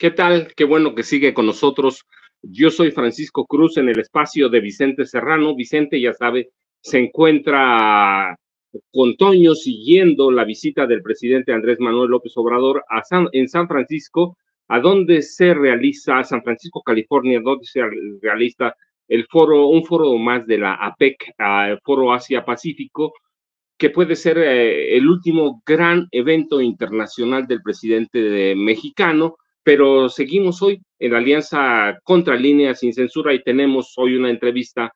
¿Qué tal? Qué bueno que sigue con nosotros. Yo soy Francisco Cruz en el espacio de Vicente Serrano. Vicente, ya sabe, se encuentra con Toño siguiendo la visita del presidente Andrés Manuel López Obrador en San Francisco, a donde se realiza, San Francisco, California, donde se realiza un foro más de la APEC, Foro Asia-Pacífico, que puede ser el último gran evento internacional del presidente mexicano, pero seguimos hoy en la Alianza Contra Línea Sin Censura y tenemos hoy una entrevista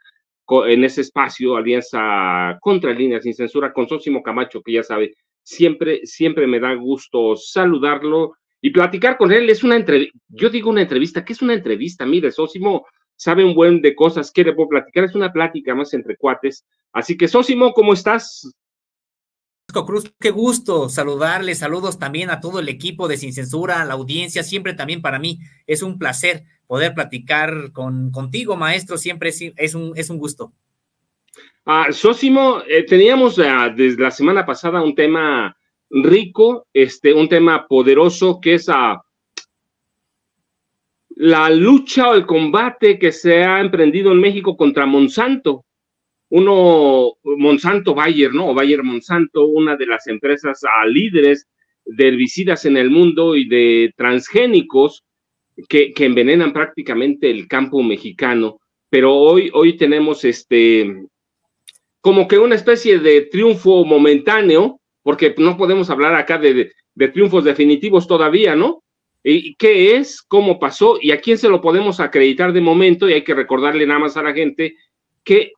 en ese espacio, Alianza Contra Línea Sin Censura, con Sósimo Camacho, que ya sabe, siempre me da gusto saludarlo y platicar con él. Es una entrevista, yo digo una entrevista, ¿qué es una entrevista? Mire, Sósimo sabe un buen de cosas, quiere platicar, es una plática más entre cuates. Así que, Sósimo, ¿cómo estás? Cruz, qué gusto saludarles, saludos también a todo el equipo de Sin Censura, a la audiencia, siempre también para mí es un placer poder platicar contigo, maestro, siempre es un gusto. Sósimo, teníamos desde la semana pasada un tema rico, un tema poderoso, que es la lucha o el combate que se ha emprendido en México contra Monsanto. Monsanto Bayer, ¿no? O Bayer Monsanto, una de las empresas líderes de herbicidas en el mundo y de transgénicos que envenenan prácticamente el campo mexicano. Pero hoy tenemos como que una especie de triunfo momentáneo, porque no podemos hablar acá de triunfos definitivos todavía, ¿no? ¿Y qué es? ¿Cómo pasó? ¿Y a quién se lo podemos acreditar de momento? Y hay que recordarle nada más a la gente qué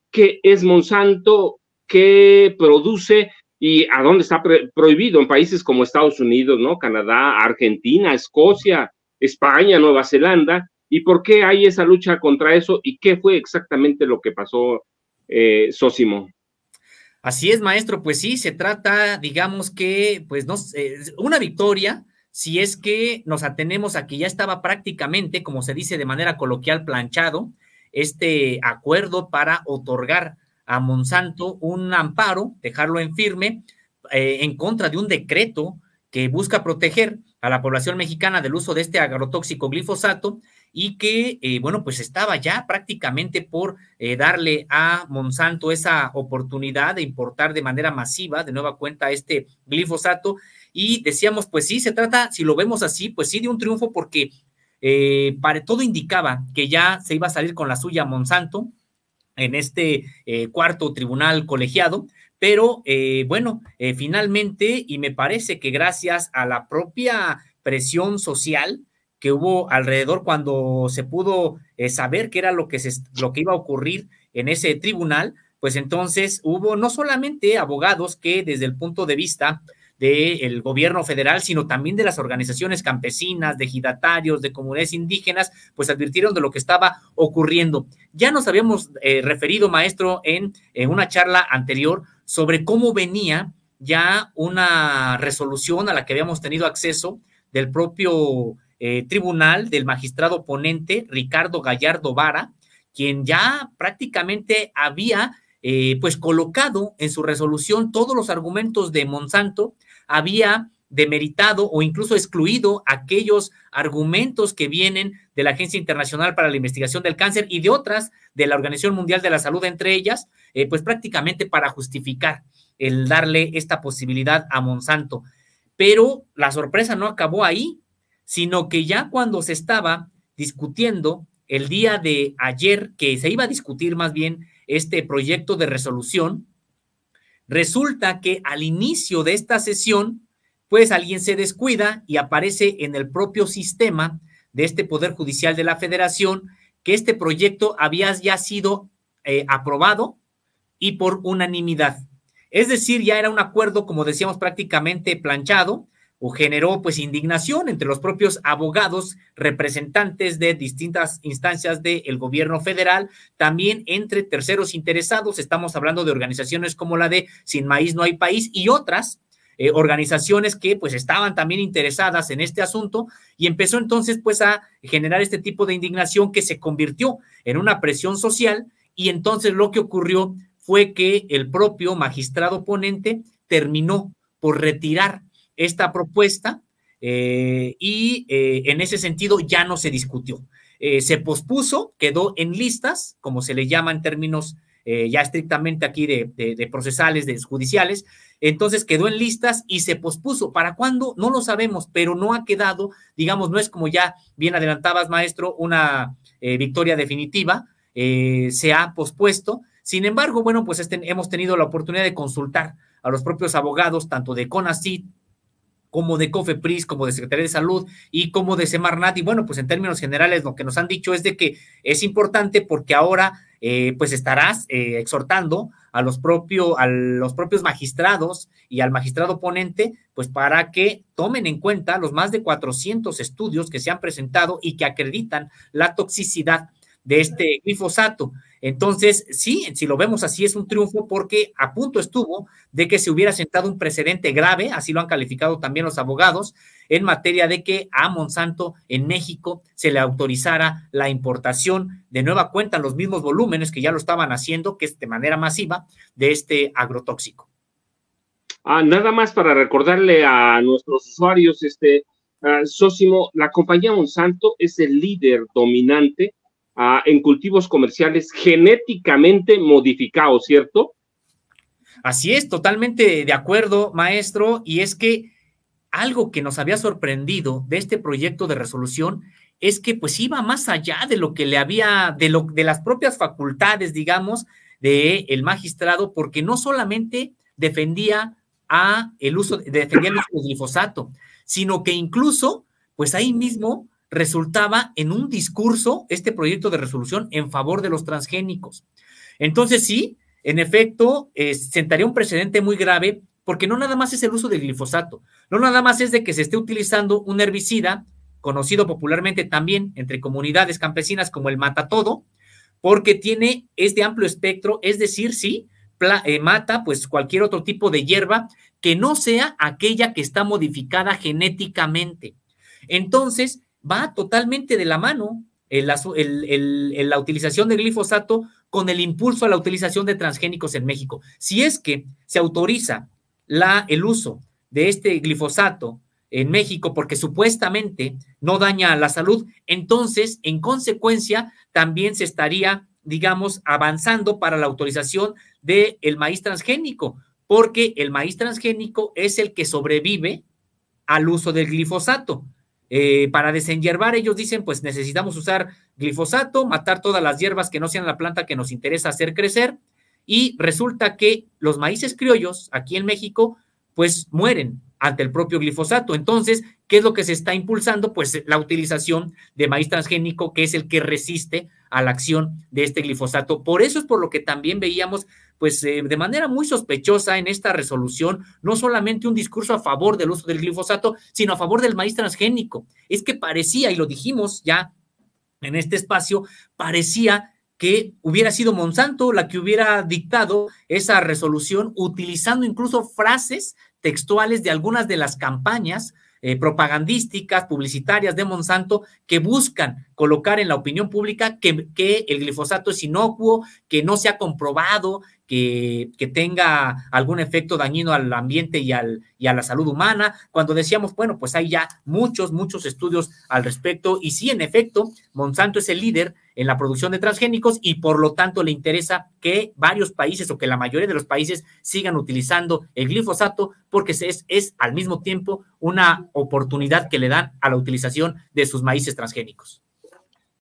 es Monsanto, qué produce y a dónde está prohibido en países como Estados Unidos, ¿no? Canadá, Argentina, Escocia, España, Nueva Zelanda. ¿Y por qué hay esa lucha contra eso? ¿Y qué fue exactamente lo que pasó, Sósimo? Así es, maestro, pues sí, se trata, digamos que, pues no, una victoria, si es que nos atenemos a que ya estaba prácticamente, como se dice de manera coloquial, planchado, este acuerdo para otorgar a Monsanto un amparo, dejarlo en firme, en contra de un decreto que busca proteger a la población mexicana del uso de este agrotóxico glifosato y que, bueno, pues estaba ya prácticamente por darle a Monsanto esa oportunidad de importar de manera masiva, de nueva cuenta, este glifosato. Y decíamos, pues sí, se trata, si lo vemos así, pues sí, de un triunfo porque todo indicaba que ya se iba a salir con la suya Monsanto en este cuarto tribunal colegiado, pero bueno, finalmente, y me parece que gracias a la propia presión social que hubo alrededor cuando se pudo saber qué era lo que iba a ocurrir en ese tribunal, pues entonces hubo no solamente abogados que desde el punto de vista del gobierno federal, sino también de las organizaciones campesinas, de ejidatarios, de comunidades indígenas, pues advirtieron de lo que estaba ocurriendo. Ya nos habíamos referido, maestro, en una charla anterior sobre cómo venía ya una resolución a la que habíamos tenido acceso del propio tribunal, del magistrado ponente Ricardo Gallardo Vara, quien ya prácticamente había pues colocado en su resolución todos los argumentos de Monsanto, había demeritado o incluso excluido aquellos argumentos que vienen de la Agencia Internacional para la Investigación del Cáncer y de otras, de la Organización Mundial de la Salud, entre ellas, pues prácticamente para justificar el darle esta posibilidad a Monsanto. Pero la sorpresa no acabó ahí, sino que ya cuando se estaba discutiendo el día de ayer, que se iba a discutir más bien este proyecto de resolución, resulta que al inicio de esta sesión, pues alguien se descuida y aparece en el propio sistema de este Poder Judicial de la Federación que este proyecto había ya sido aprobado y por unanimidad. Es decir, ya era un acuerdo, como decíamos, prácticamente planchado, o generó pues indignación entre los propios abogados, representantes de distintas instancias del gobierno federal, también entre terceros interesados. Estamos hablando de organizaciones como la de Sin Maíz No Hay País y otras organizaciones que pues estaban también interesadas en este asunto, y empezó entonces pues a generar este tipo de indignación que se convirtió en una presión social. Y entonces lo que ocurrió fue que el propio magistrado ponente terminó por retirar esta propuesta en ese sentido ya no se discutió. Se pospuso, quedó en listas, como se le llama en términos ya estrictamente aquí de procesales, de judiciales. Entonces quedó en listas y se pospuso. ¿Para cuándo? No lo sabemos, pero no ha quedado, digamos, no es como ya bien adelantabas, maestro, una victoria definitiva, se ha pospuesto. Sin embargo, bueno, pues hemos tenido la oportunidad de consultar a los propios abogados, tanto de CONACYT, como de COFEPRIS, como de Secretaría de Salud y como de Semarnat. Y bueno, pues en términos generales lo que nos han dicho es de que es importante porque ahora pues estarás exhortando a los propios magistrados y al magistrado ponente, pues para que tomen en cuenta los más de 400 estudios que se han presentado y que acreditan la toxicidad de este glifosato. Entonces, sí, si lo vemos así, es un triunfo porque a punto estuvo de que se hubiera sentado un precedente grave, así lo han calificado también los abogados, en materia de que a Monsanto en México se le autorizara la importación de nueva cuenta en los mismos volúmenes que ya lo estaban haciendo, que es de manera masiva, de este agrotóxico. Nada más para recordarle a nuestros usuarios, Sósimo, la compañía Monsanto es el líder dominante en cultivos comerciales genéticamente modificados, ¿cierto? Así es, totalmente de acuerdo, maestro, y es que algo que nos había sorprendido de este proyecto de resolución es que pues iba más allá de lo que le había, de las propias facultades, digamos, del magistrado, porque no solamente defendía el uso del glifosato, sino que incluso, pues ahí mismo resultaba en un discurso este proyecto de resolución en favor de los transgénicos. Entonces sí, en efecto, sentaría un precedente muy grave porque no nada más es el uso del glifosato, no nada más es de que se esté utilizando un herbicida conocido popularmente también entre comunidades campesinas como el matatodo, porque tiene este amplio espectro, es decir, sí, mata pues cualquier otro tipo de hierba que no sea aquella que está modificada genéticamente. Entonces, va totalmente de la mano la utilización de glifosato con el impulso a la utilización de transgénicos en México. Si es que se autoriza el uso de este glifosato en México porque supuestamente no daña la salud, entonces, en consecuencia, también se estaría, digamos, avanzando para la autorización del maíz transgénico, porque el maíz transgénico es el que sobrevive al uso del glifosato. Para desenyerbar, ellos dicen, pues necesitamos usar glifosato, matar todas las hierbas que no sean la planta que nos interesa hacer crecer, y resulta que los maíces criollos aquí en México, pues mueren ante el propio glifosato. Entonces, ¿qué es lo que se está impulsando? Pues la utilización de maíz transgénico, que es el que resiste a la acción de este glifosato. Por eso es por lo que también veíamos pues de manera muy sospechosa en esta resolución, no solamente un discurso a favor del uso del glifosato, sino a favor del maíz transgénico. Es que parecía, y lo dijimos ya en este espacio, parecía que hubiera sido Monsanto la que hubiera dictado esa resolución, utilizando incluso frases textuales de algunas de las campañas propagandísticas, publicitarias de Monsanto, que buscan colocar en la opinión pública que el glifosato es inocuo, que no se ha comprobado que tenga algún efecto dañino al ambiente y a la salud humana, cuando decíamos, bueno, pues hay ya muchos estudios al respecto, y sí, en efecto, Monsanto es el líder en la producción de transgénicos y por lo tanto le interesa que varios países o que la mayoría de los países sigan utilizando el glifosato porque es al mismo tiempo una oportunidad que le dan a la utilización de sus maíces transgénicos.